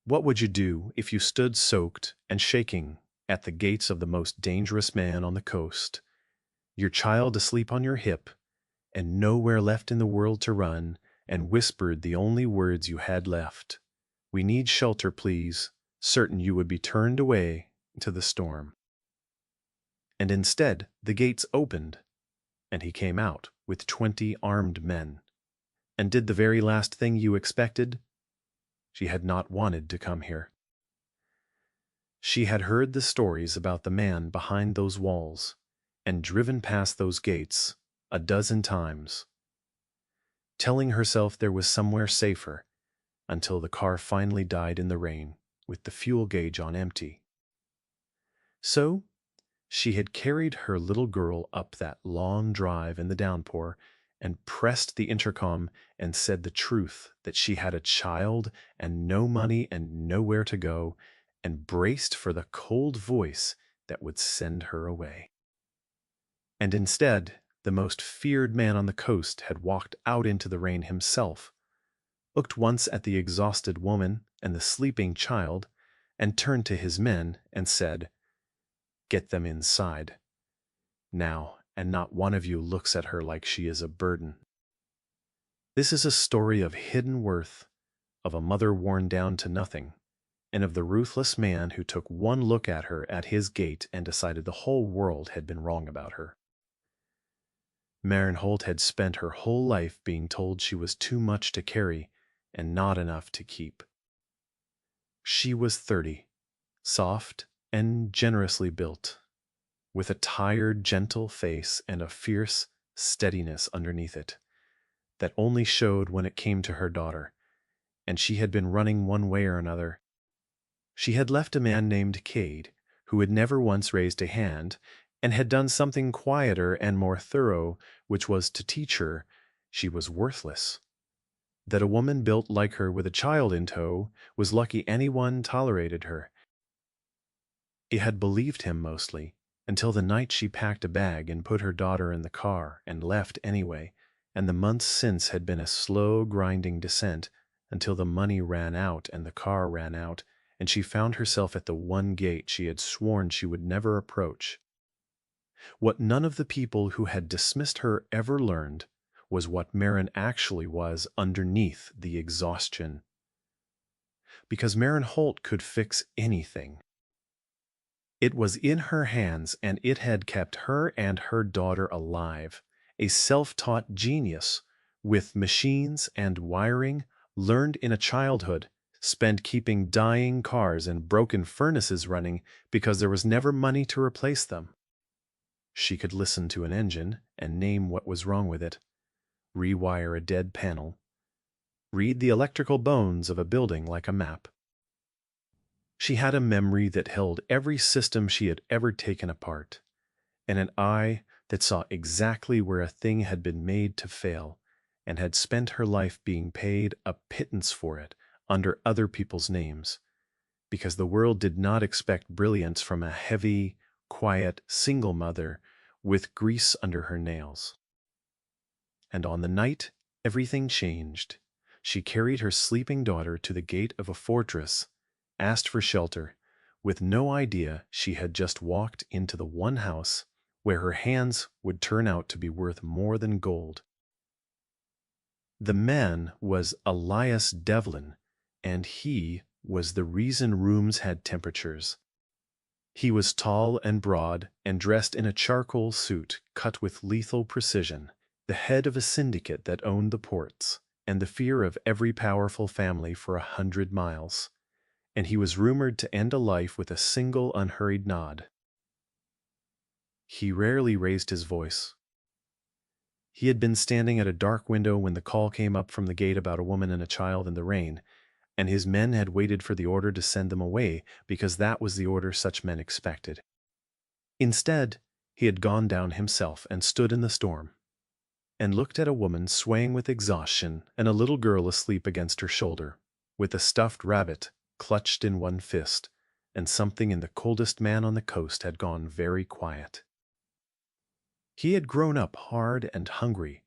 What would you do if you stood soaked and shaking at the gates of the most dangerous man on the coast, your child asleep on your hip, and nowhere left in the world to run, and whispered the only words you had left, "We need shelter, please," certain you would be turned away to the storm? And instead, the gates opened, and he came out with 20 armed men, and did the very last thing you expected. She had not wanted to come here. She had heard the stories about the man behind those walls, and driven past those gates a dozen times, telling herself there was somewhere safer, until the car finally died in the rain with the fuel gauge on empty. So she had carried her little girl up that long drive in the downpour and pressed the intercom and said the truth that she had a child and no money and nowhere to go, and braced for the cold voice that would send her away. And instead, the most feared man on the coast had walked out into the rain himself, looked once at the exhausted woman and the sleeping child, and turned to his men and said, "Get them inside now, and not one of you looks at her like she is a burden." This is a story of hidden worth, of a mother worn down to nothing, and of the ruthless man who took one look at her at his gate and decided the whole world had been wrong about her. Maren Holt had spent her whole life being told she was too much to carry and not enough to keep. She was 30, soft and generously built, with a tired, gentle face and a fierce steadiness underneath it that only showed when it came to her daughter, and she had been running one way or another. She had left a man named Cade, who had never once raised a hand, and had done something quieter and more thorough, which was to teach her she was worthless, that a woman built like her with a child in tow was lucky anyone tolerated her. He had believed him mostly, until the night she packed a bag and put her daughter in the car and left anyway, and the months since had been a slow grinding descent until the money ran out and the car ran out, and she found herself at the one gate she had sworn she would never approach. What none of the people who had dismissed her ever learned was what Maren actually was underneath the exhaustion. Because Maren Holt could fix anything. It was in her hands, and it had kept her and her daughter alive, a self-taught genius, with machines and wiring learned in a childhood, spent keeping dying cars and broken furnaces running because there was never money to replace them. She could listen to an engine and name what was wrong with it, rewire a dead panel, read the electrical bones of a building like a map. She had a memory that held every system she had ever taken apart, and an eye that saw exactly where a thing had been made to fail, and had spent her life being paid a pittance for it under other people's names, because the world did not expect brilliance from a heavy, quiet, single mother with grease under her nails. And on the night everything changed, she carried her sleeping daughter to the gate of a fortress, asked for shelter, with no idea she had just walked into the one house where her hands would turn out to be worth more than gold. The man was Elias Devlin, and he was the reason rooms had temperatures. He was tall and broad and dressed in a charcoal suit cut with lethal precision, the head of a syndicate that owned the ports, and the fear of every powerful family for 100 miles. And he was rumored to end a life with a single unhurried nod. He rarely raised his voice. He had been standing at a dark window when the call came up from the gate about a woman and a child in the rain, and his men had waited for the order to send them away because that was the order such men expected. Instead, he had gone down himself and stood in the storm, and looked at a woman swaying with exhaustion and a little girl asleep against her shoulder, with a stuffed rabbit clutched in one fist, and something in the coldest man on the coast had gone very quiet. He had grown up hard and hungry,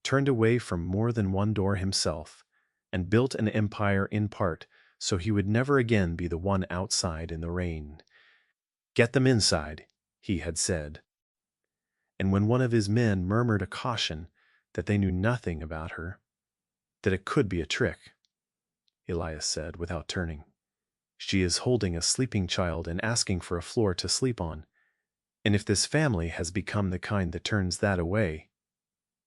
turned away from more than one door himself, and built an empire in part so he would never again be the one outside in the rain. "Get them inside," he had said. And when one of his men murmured a caution that they knew nothing about her, that it could be a trick, Elias said without turning, "She is holding a sleeping child and asking for a floor to sleep on. And if this family has become the kind that turns that away,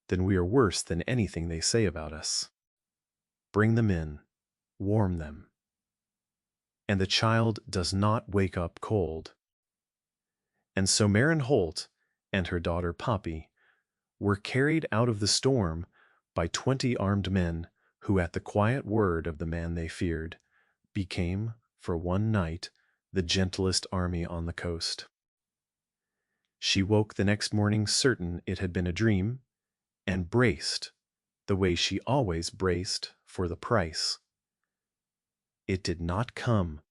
then we are worse than anything they say about us. Bring them in, warm them, and the child does not wake up cold." And so Marin Holt and her daughter Poppy were carried out of the storm by 20 armed men who, at the quiet word of the man they feared, became, for one night, the gentlest army on the coast. She woke the next morning certain it had been a dream, and braced, the way she always braced, for the price. It did not come.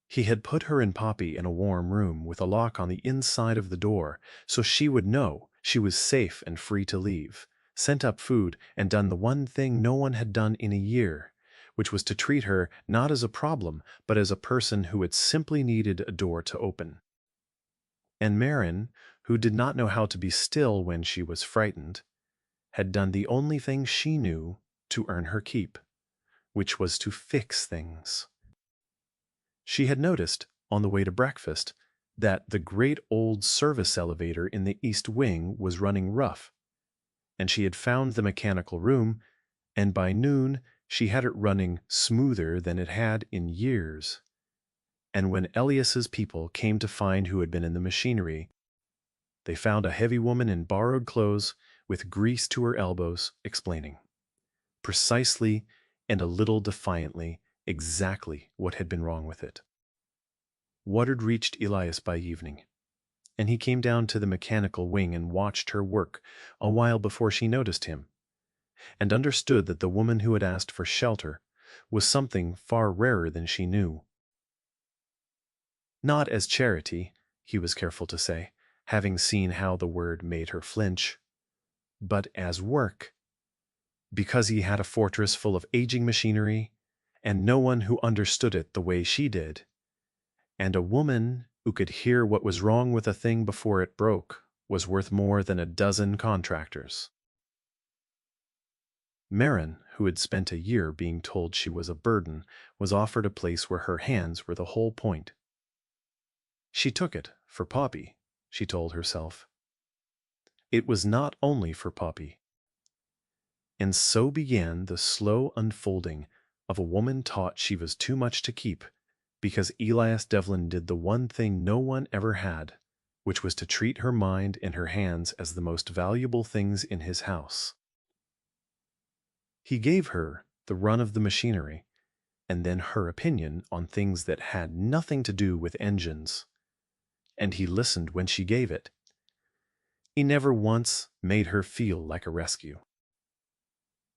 He had put her and Poppy in a warm room with a lock on the inside of the door, so she would know she was safe and free to leave, sent up food, and done the one thing no one had done in a year, which was to treat her not as a problem, but as a person who had simply needed a door to open. And Marin, who did not know how to be still when she was frightened, had done the only thing she knew to earn her keep, which was to fix things. She had noticed, on the way to breakfast, that the great old service elevator in the east wing was running rough, and she had found the mechanical room, and by noon she had it running smoother than it had in years. And when Elias's people came to find who had been in the machinery, they found a heavy woman in borrowed clothes with grease to her elbows, explaining, precisely and a little defiantly, exactly what had been wrong with it. Word had reached Elias by evening, and he came down to the mechanical wing and watched her work a while before she noticed him, and understood that the woman who had asked for shelter was something far rarer than she knew. Not as charity, he was careful to say, having seen how the word made her flinch, but as work, because he had a fortress full of aging machinery, and no one who understood it the way she did, and a woman who could hear what was wrong with a thing before it broke was worth more than a dozen contractors. Marin, who had spent a year being told she was a burden, was offered a place where her hands were the whole point. She took it for Poppy, she told herself. It was not only for Poppy. And so began the slow unfolding of a woman taught she was too much to keep, because Elias Devlin did the one thing no one ever had, which was to treat her mind and her hands as the most valuable things in his house. He gave her the run of the machinery, and then her opinion on things that had nothing to do with engines, and he listened when she gave it. He never once made her feel like a rescue.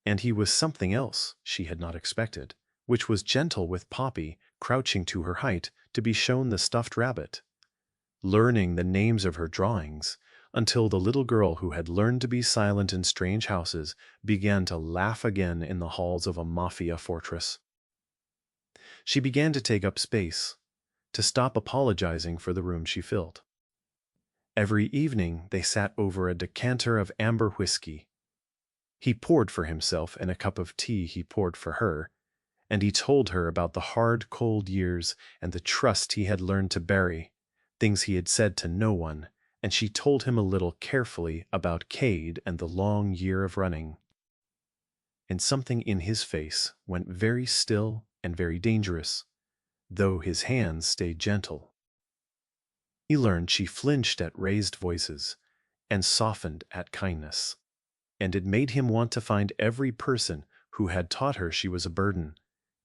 And he was something else she had not expected, which was gentle with Poppy crouching to her height to be shown the stuffed rabbit, learning the names of her drawings, until the little girl who had learned to be silent in strange houses began to laugh again in the halls of a mafia fortress. She began to take up space, to stop apologizing for the room she filled. Every evening they sat over a decanter of amber whiskey. He poured for himself and a cup of tea he poured for her, and he told her about the hard, cold years and the trust he had learned to bury, things he had said to no one, and she told him a little carefully about Cade and the long year of running. And something in his face went very still and very dangerous, though his hands stayed gentle. He learned she flinched at raised voices and softened at kindness, and it made him want to find every person who had taught her she was a burden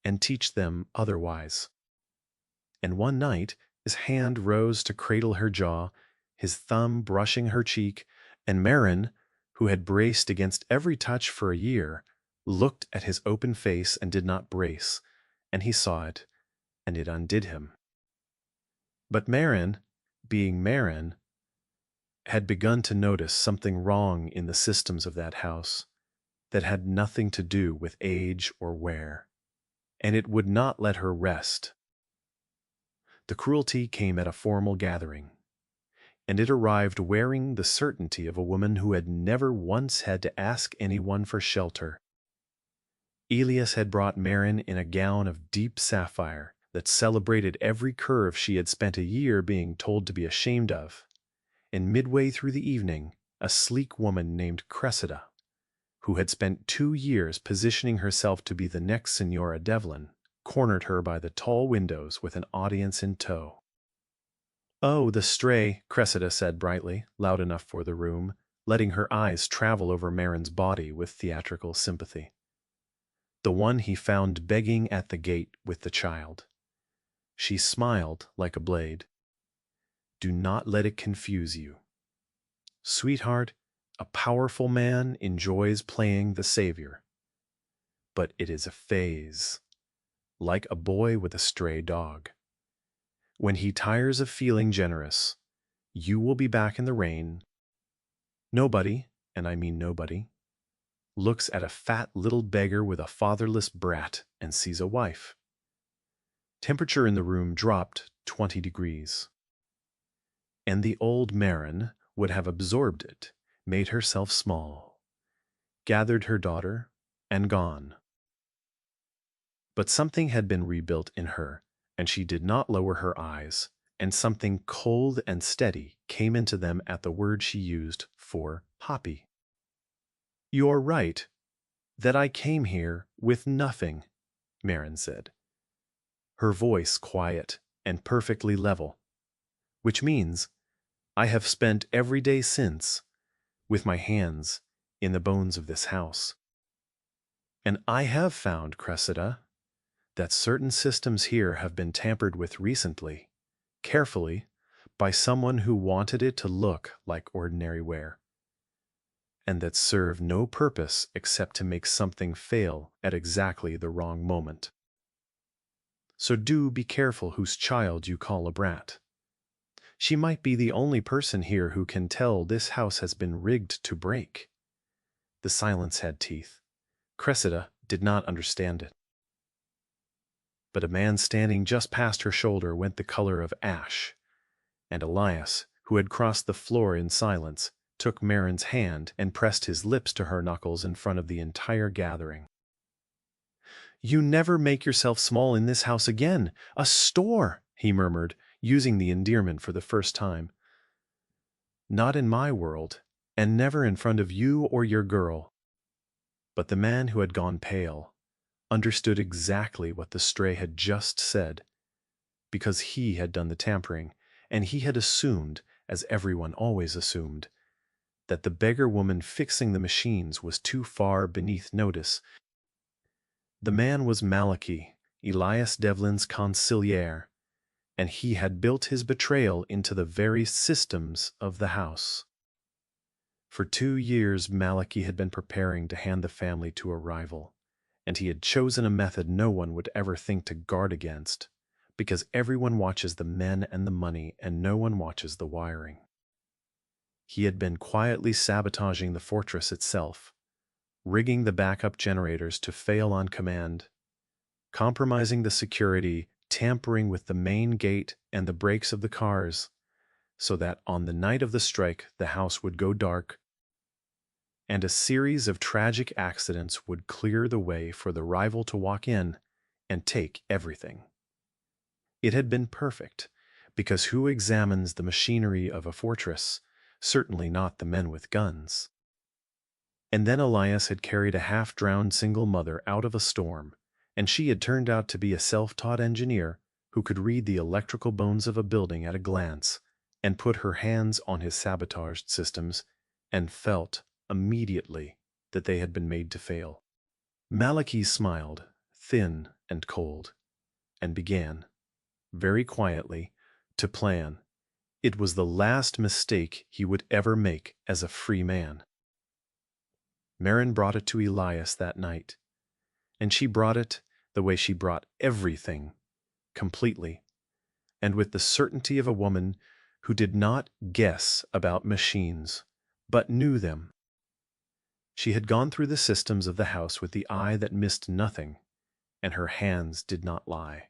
and teach them otherwise. And one night his hand rose to cradle her jaw, his thumb brushing her cheek, and Marin, who had braced against every touch for a year, looked at his open face and did not brace, and he saw it, and it undid him. But Marin, being Marin, had begun to notice something wrong in the systems of that house that had nothing to do with age or wear. and it would not let her rest. The cruelty came at a formal gathering, and it arrived wearing the certainty of a woman who had never once had to ask anyone for shelter. Elias had brought Marin in a gown of deep sapphire that celebrated every curve she had spent a year being told to be ashamed of, and midway through the evening, a sleek woman named Cressida, who had spent 2 years positioning herself to be the next Signora Devlin, cornered her by the tall windows with an audience in tow. "Oh, the stray," Cressida said brightly, loud enough for the room, letting her eyes travel over Marin's body with theatrical sympathy. "The one he found begging at the gate with the child." She smiled like a blade. "Do not let it confuse you. Sweetheart, a powerful man enjoys playing the savior. But it is a phase, like a boy with a stray dog. When he tires of feeling generous, you will be back in the rain. Nobody, and I mean nobody, looks at a fat little beggar with a fatherless brat and sees a wife." Temperature in the room dropped 20 degrees. And the old Marin would have absorbed it, made herself small, gathered her daughter, and gone. But something had been rebuilt in her, and she did not lower her eyes, and something cold and steady came into them at the word she used for Poppy. "You're right, that I came here with nothing," Marin said, her voice quiet and perfectly level, "which means I have spent every day since with my hands in the bones of this house. And I have found, Cressida, that certain systems here have been tampered with recently, carefully, by someone who wanted it to look like ordinary wear, and that serve no purpose except to make something fail at exactly the wrong moment. So do be careful whose child you call a brat. She might be the only person here who can tell this house has been rigged to break." The silence had teeth. Cressida did not understand it. But a man standing just past her shoulder went the color of ash, and Elias, who had crossed the floor in silence, took Marin's hand and pressed his lips to her knuckles in front of the entire gathering. "You never make yourself small in this house again. A store," he murmured, using the endearment for the first time. "Not in my world, and never in front of you or your girl." But the man who had gone pale understood exactly what the stray had just said, because he had done the tampering, and he had assumed, as everyone always assumed, that the beggar woman fixing the machines was too far beneath notice. The man was Malachi, Elias Devlin's consigliere, and he had built his betrayal into the very systems of the house. For 2 years Malachi had been preparing to hand the family to a rival, and he had chosen a method no one would ever think to guard against, because everyone watches the men and the money and no one watches the wiring. He had been quietly sabotaging the fortress itself, rigging the backup generators to fail on command, compromising the security, tampering with the main gate and the brakes of the cars, so that on the night of the strike the house would go dark, and a series of tragic accidents would clear the way for the rival to walk in and take everything. It had been perfect, because who examines the machinery of a fortress? Certainly not the men with guns. And then Elias had carried a half-drowned single mother out of a storm, and she had turned out to be a self-taught engineer who could read the electrical bones of a building at a glance and put her hands on his sabotaged systems and felt immediately that they had been made to fail. Malachi smiled, thin and cold, and began, very quietly, to plan. It was the last mistake he would ever make as a free man. Marin brought it to Elias that night, and she brought it the way she brought everything, completely, and with the certainty of a woman who did not guess about machines, but knew them. She had gone through the systems of the house with the eye that missed nothing, and her hands did not lie.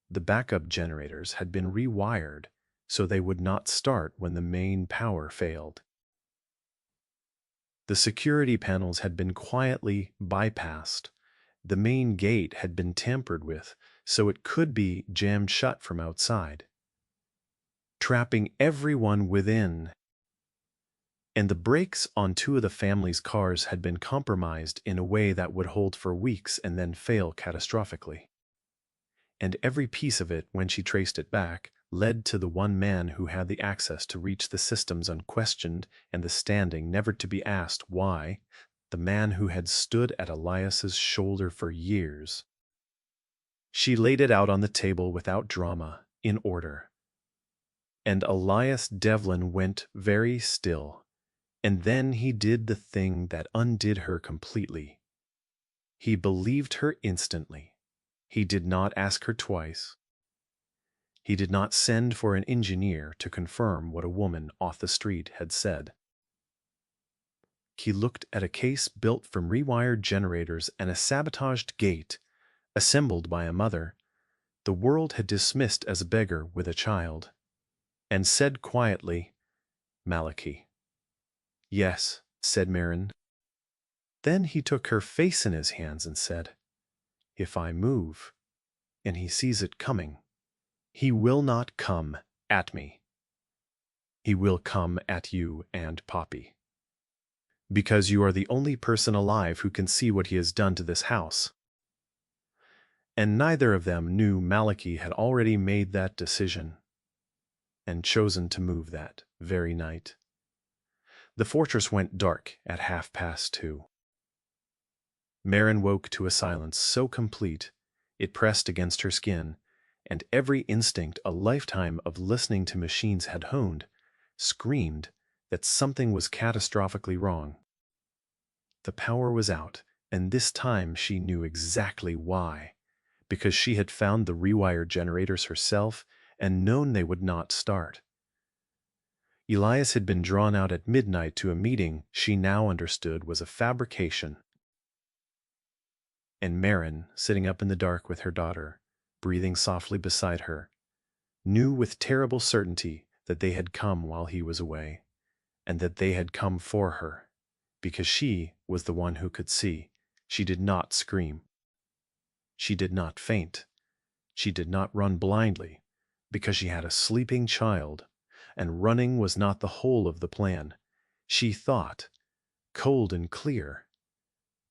The backup generators had been rewired so they would not start when the main power failed. The security panels had been quietly bypassed. The main gate had been tampered with so it could be jammed shut from outside, trapping everyone within. And the brakes on two of the family's cars had been compromised in a way that would hold for weeks and then fail catastrophically. And every piece of it, when she traced it back, led to the one man who had the access to reach the systems unquestioned and the standing never to be asked why, the man who had stood at Elias's shoulder for years. She laid it out on the table without drama, in order. And Elias Devlin went very still. And then he did the thing that undid her completely. He believed her instantly. He did not ask her twice. He did not send for an engineer to confirm what a woman off the street had said. He looked at a case built from rewired generators and a sabotaged gate, assembled by a mother the world had dismissed as a beggar with a child, and said quietly, "Malachi." "Yes," said Marin. Then he took her face in his hands and said, "If I move, and he sees it coming, he will not come at me. He will come at you and Poppy. Because you are the only person alive who can see what he has done to this house." And neither of them knew Malachi had already made that decision and chosen to move that very night. The fortress went dark at 2:30. Marin woke to a silence so complete it pressed against her skin, and every instinct a lifetime of listening to machines had honed screamed that something was catastrophically wrong. The power was out, and this time she knew exactly why, because she had found the rewired generators herself and known they would not start. Elias had been drawn out at midnight to a meeting she now understood was a fabrication. And Marin, sitting up in the dark with her daughter, breathing softly beside her, knew with terrible certainty that they had come while he was away, and that they had come for her, because she was the one who could see. She did not scream. She did not faint. She did not run blindly, because she had a sleeping child, and running was not the whole of the plan. She thought, cold and clear,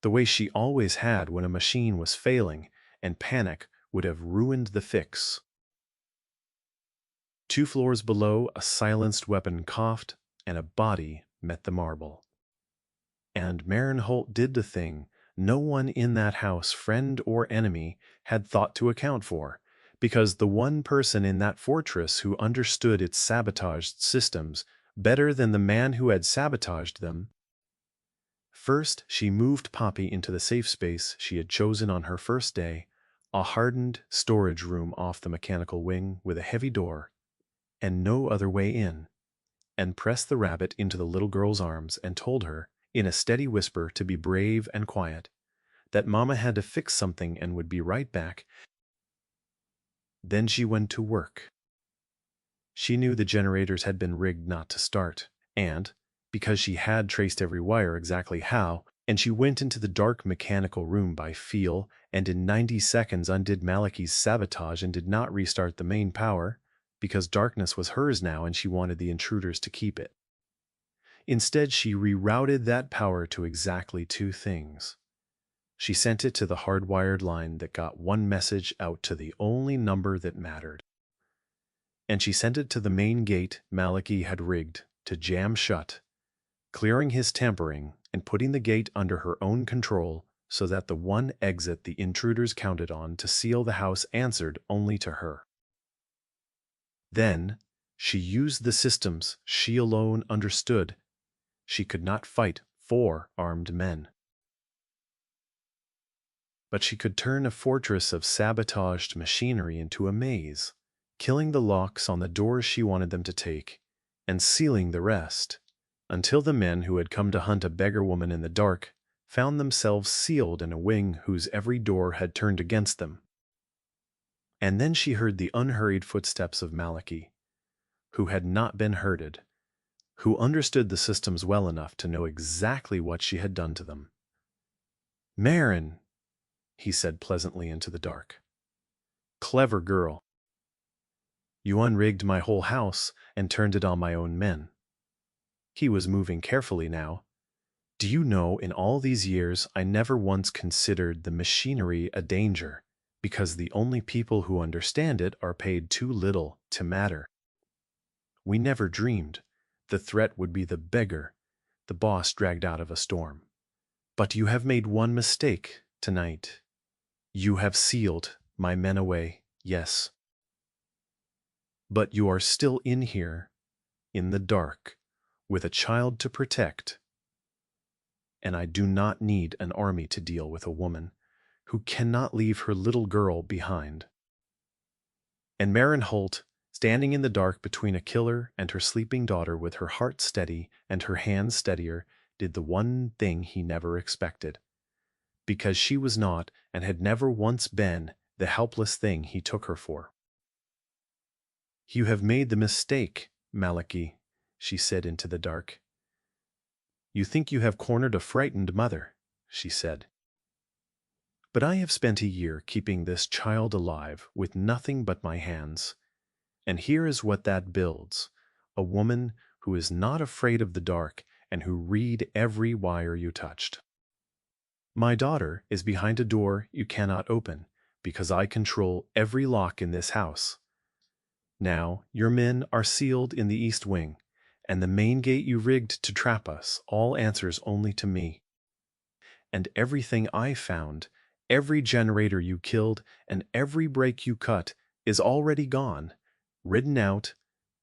the way she always had when a machine was failing and panic would have ruined the fix. 2 floors below, a silenced weapon coughed, and a body met the marble. And Marin Holt did the thing no one in that house, friend or enemy, had thought to account for, because the one person in that fortress who understood its sabotaged systems better than the man who had sabotaged them. First, she moved Poppy into the safe space she had chosen on her first day, a hardened storage room off the mechanical wing with a heavy door and no other way in, and pressed the rabbit into the little girl's arms and told her, in a steady whisper, to be brave and quiet, that Mama had to fix something and would be right back. Then she went to work. She knew the generators had been rigged not to start, and, because she had traced every wire exactly how, and she went into the dark mechanical room by feel, and in 90 seconds undid Malachi's sabotage and did not restart the main power, because darkness was hers now and she wanted the intruders to keep it. Instead, she rerouted that power to exactly 2 things. She sent it to the hardwired line that got one message out to the only number that mattered. And she sent it to the main gate Malachi had rigged to jam shut, clearing his tampering and putting the gate under her own control so that the one exit the intruders counted on to seal the house answered only to her. Then she used the systems she alone understood. She could not fight 4 armed men, but she could turn a fortress of sabotaged machinery into a maze, killing the locks on the doors she wanted them to take, and sealing the rest, until the men who had come to hunt a beggar woman in the dark found themselves sealed in a wing whose every door had turned against them. And then she heard the unhurried footsteps of Malachi, who had not been herded, who understood the systems well enough to know exactly what she had done to them. "Marin," he said pleasantly into the dark. "Clever girl. You unrigged my whole house and turned it on my own men." He was moving carefully now. "Do you know, in all these years, I never once considered the machinery a danger, because the only people who understand it are paid too little to matter. We never dreamed the threat would be the beggar the boss dragged out of a storm. But you have made one mistake tonight. You have sealed my men away, yes. But you are still in here, in the dark, with a child to protect. And I do not need an army to deal with a woman who cannot leave her little girl behind." And Marin Holt, standing in the dark between a killer and her sleeping daughter with her heart steady and her hands steadier, did the one thing he never expected, because she was not and had never once been the helpless thing he took her for. "You have made the mistake, Malachi," she said into the dark. "You think you have cornered a frightened mother," she said. "But I have spent a year keeping this child alive with nothing but my hands. And here is what that builds: a woman who is not afraid of the dark and who read every wire you touched. My daughter is behind a door you cannot open, because I control every lock in this house. Now your men are sealed in the east wing, and the main gate you rigged to trap us all answers only to me. And everything I found, every generator you killed, and every break you cut is already gone, written out,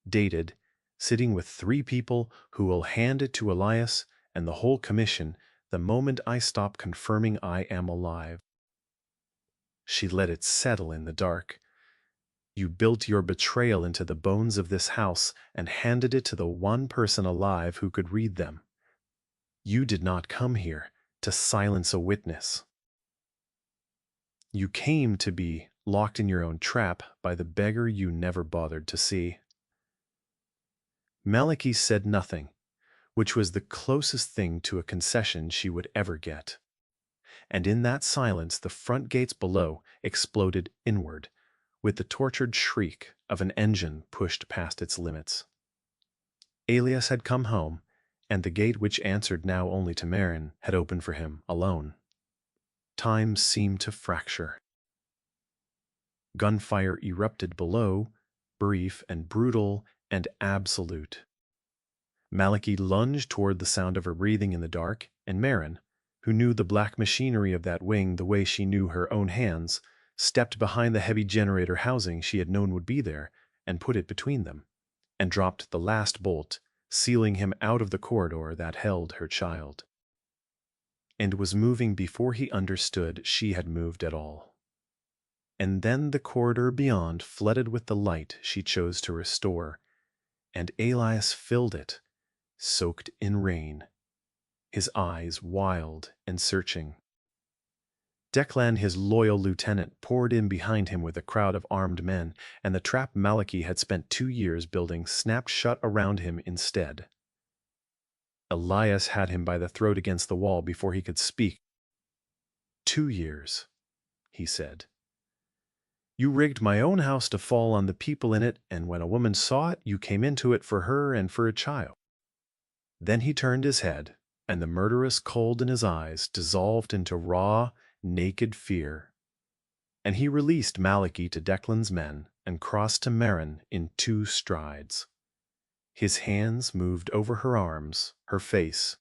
dated, sitting with 3 people who will hand it to Elias and the whole commission the moment I stop confirming I am alive." She let it settle in the dark. "You built your betrayal into the bones of this house and handed it to the one person alive who could read them. You did not come here to silence a witness. You came to be locked in your own trap by the beggar you never bothered to see." Malachi said nothing, which was the closest thing to a concession she would ever get. And in that silence the front gates below exploded inward, with the tortured shriek of an engine pushed past its limits. Elias had come home, and the gate which answered now only to Marin had opened for him alone. Time seemed to fracture. Gunfire erupted below, brief and brutal and absolute. Malachi lunged toward the sound of her breathing in the dark, and Marin, who knew the black machinery of that wing the way she knew her own hands, stepped behind the heavy generator housing she had known would be there and put it between them, and dropped the last bolt, sealing him out of the corridor that held her child. And was moving before he understood she had moved at all. And then the corridor beyond flooded with the light she chose to restore, and Elias filled it, soaked in rain, his eyes wild and searching. Declan, his loyal lieutenant, poured in behind him with a crowd of armed men, and the trap Malachi had spent 2 years building snapped shut around him instead. Elias had him by the throat against the wall before he could speak. 2 years, he said. You rigged my own house to fall on the people in it, and when a woman saw it, you came into it for her and for a child. Then he turned his head, and the murderous cold in his eyes dissolved into raw, naked fear. And he released Malachi to Declan's men and crossed to Marin in 2 strides. His hands moved over her arms, her face.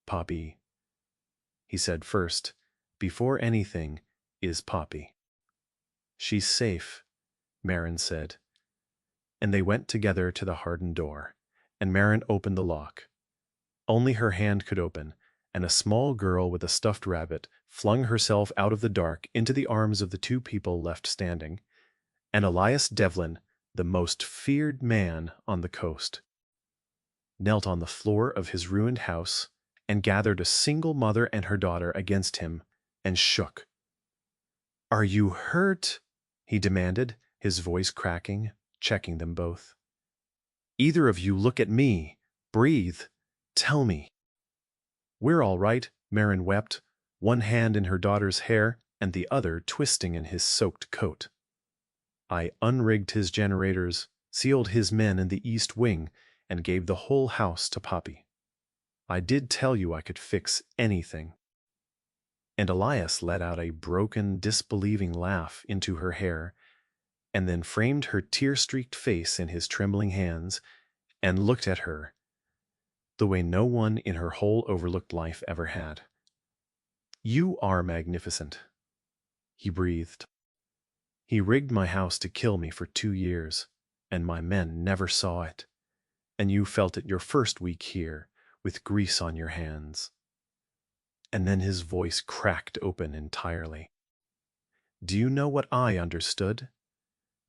Poppy, he said first, before anything, is Poppy. She's safe, Marin said. And they went together to the hardened door, and Marin opened the lock. Only her hand could open, and a small girl with a stuffed rabbit flung herself out of the dark into the arms of the 2 people left standing, and Elias Devlin, the most feared man on the coast, knelt on the floor of his ruined house and gathered a single mother and her daughter against him, and shook. "Are you hurt?" he demanded, his voice cracking, checking them both. "Either of you look at me. Breathe. Tell me." "We're all right," Marin wept, one hand in her daughter's hair and the other twisting in his soaked coat. "I unrigged his generators, sealed his men in the East Wing, and gave the whole house to Poppy. I did tell you I could fix anything." And Elias let out a broken, disbelieving laugh into her hair, and then framed her tear-streaked face in his trembling hands and looked at her the way no one in her whole overlooked life ever had. "You are magnificent," he breathed. "He rigged my house to kill me for 2 years, and my men never saw it. And you felt it your first week here, with grease on your hands." And then his voice cracked open entirely. "Do you know what I understood?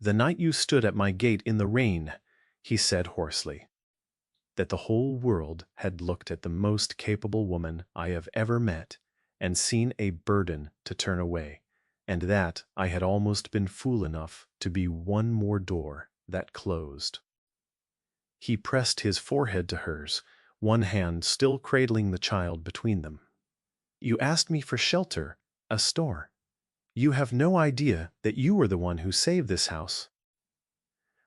The night you stood at my gate in the rain," he said hoarsely, "that the whole world had looked at the most capable woman I have ever met and seen a burden to turn away, and that I had almost been fool enough to be one more door that closed." He pressed his forehead to hers, one hand still cradling the child between them. "You asked me for shelter, a store. You have no idea that you were the one who saved this house."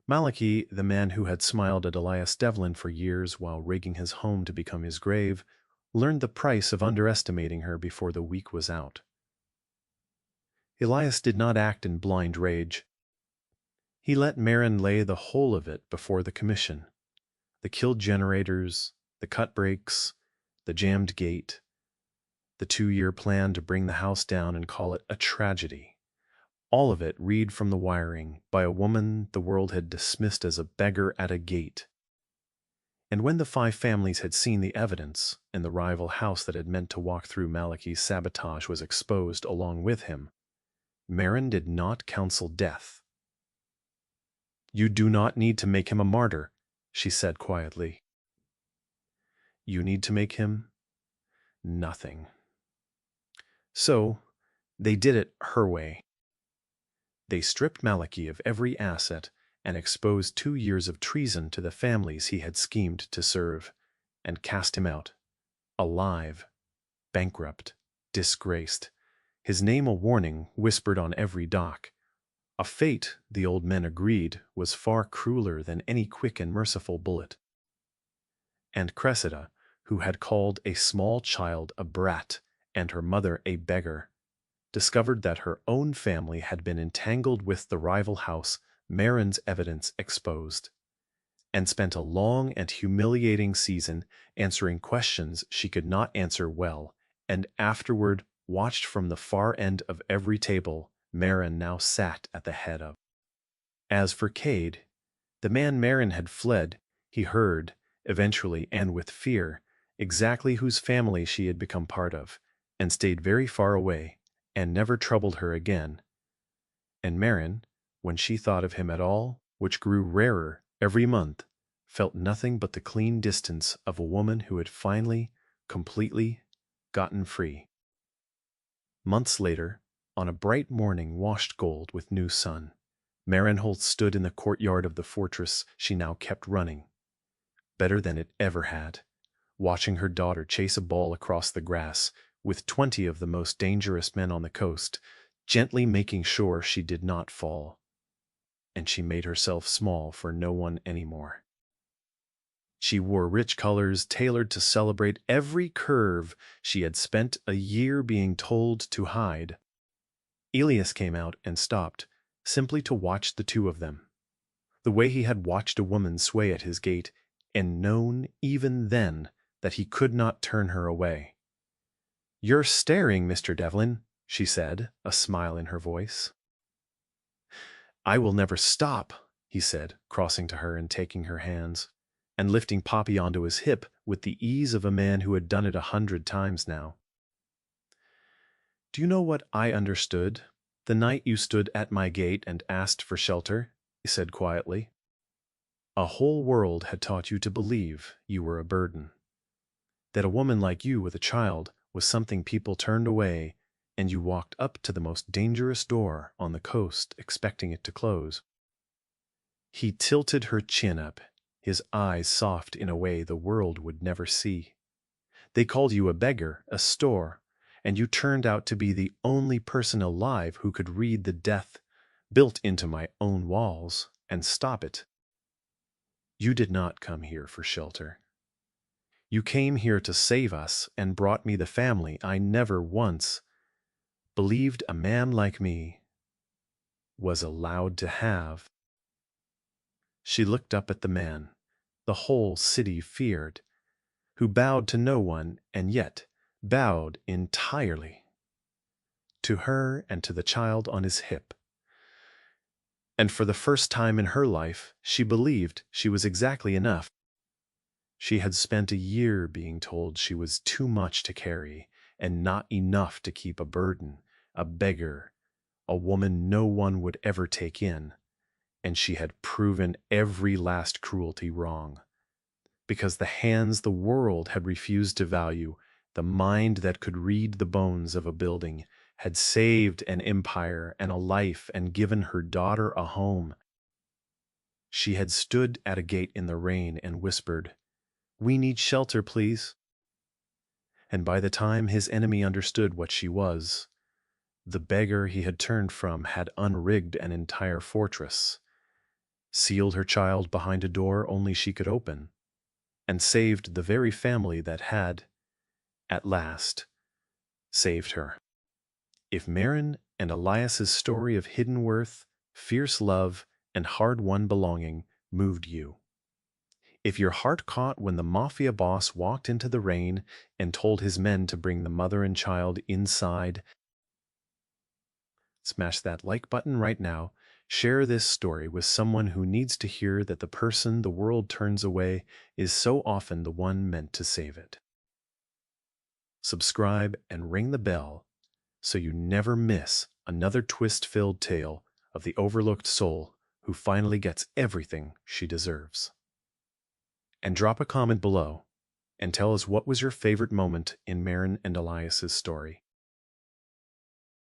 Malachi, the man who had smiled at Elias Devlin for years while rigging his home to become his grave, learned the price of underestimating her before the week was out. Elias did not act in blind rage. He let Marin lay the whole of it before the commission. The killed generators, the cut breaks, the jammed gate, the 2-year plan to bring the house down and call it a tragedy. All of it read from the wiring by a woman the world had dismissed as a beggar at a gate. And when the 5 families had seen the evidence, and the rival house that had meant to walk through Malachi's sabotage was exposed along with him, Marin did not counsel death. "You do not need to make him a martyr," she said quietly. "You need to make him nothing." So, they did it her way. They stripped Malachi of every asset and exposed 2 years of treason to the families he had schemed to serve, and cast him out, alive, bankrupt, disgraced, his name a warning whispered on every dock, a fate the old men agreed was far crueler than any quick and merciful bullet. And Cressida, who had called a small child a brat and her mother a beggar, discovered that her own family had been entangled with the rival house Marin's evidence exposed, and spent a long and humiliating season answering questions she could not answer well, and afterward watched from the far end of every table Marin now sat at the head of. As for Cade, the man Marin had fled, he heard, eventually and with fear, exactly whose family she had become part of, and stayed very far away, and never troubled her again. And Marin, when she thought of him at all, which grew rarer every month, felt nothing but the clean distance of a woman who had finally, completely gotten free. Months later, on a bright morning washed gold with new sun, Marinholtz stood in the courtyard of the fortress she now kept running, better than it ever had, watching her daughter chase a ball across the grass with 20 of the most dangerous men on the coast, gently making sure she did not fall. And she made herself small for no one anymore. She wore rich colors tailored to celebrate every curve she had spent a year being told to hide. Elias came out and stopped, simply to watch the two of them, the way he had watched a woman sway at his gate, and known even then that he could not turn her away. "You're staring, Mr. Devlin," she said, a smile in her voice. "I will never stop," he said, crossing to her and taking her hands, and lifting Poppy onto his hip with the ease of a man who had done it 100 times now. "Do you know what I understood the night you stood at my gate and asked for shelter?" he said quietly. "A whole world had taught you to believe you were a burden. that a woman like you with a child was something people turned away, and you walked up to the most dangerous door on the coast expecting it to close. He tilted her chin up, his eyes soft in a way the world would never see. They called you a beggar, a store, and you turned out to be the only person alive who could read the death built into my own walls and stop it. You did not come here for shelter. You came here to save us and brought me the family I never once believed a man like me was allowed to have. She looked up at the man the whole city feared, who bowed to no one and yet bowed entirely to her and to the child on his hip. And for the first time in her life, she believed she was exactly enough. She had spent a year being told she was too much to carry and not enough to keep a burden, a beggar, a woman no one would ever take in, and she had proven every last cruelty wrong. Because the hands the world had refused to value, the mind that could read the bones of a building, had saved an empire and a life and given her daughter a home. She had stood at a gate in the rain and whispered, "We need shelter, please." And by the time his enemy understood what she was, the beggar he had turned from had unrigged an entire fortress, sealed her child behind a door only she could open, and saved the very family that had, at last, saved her. If Marin and Elias's story of hidden worth, fierce love, and hard-won belonging moved you, if your heart caught when the mafia boss walked into the rain and told his men to bring the mother and child inside, smash that like button right now. Share this story with someone who needs to hear that the person the world turns away is so often the one meant to save it. Subscribe and ring the bell so you never miss another twist-filled tale of the overlooked soul who finally gets everything she deserves. And drop a comment below and tell us what was your favorite moment in Marin and Elias's story.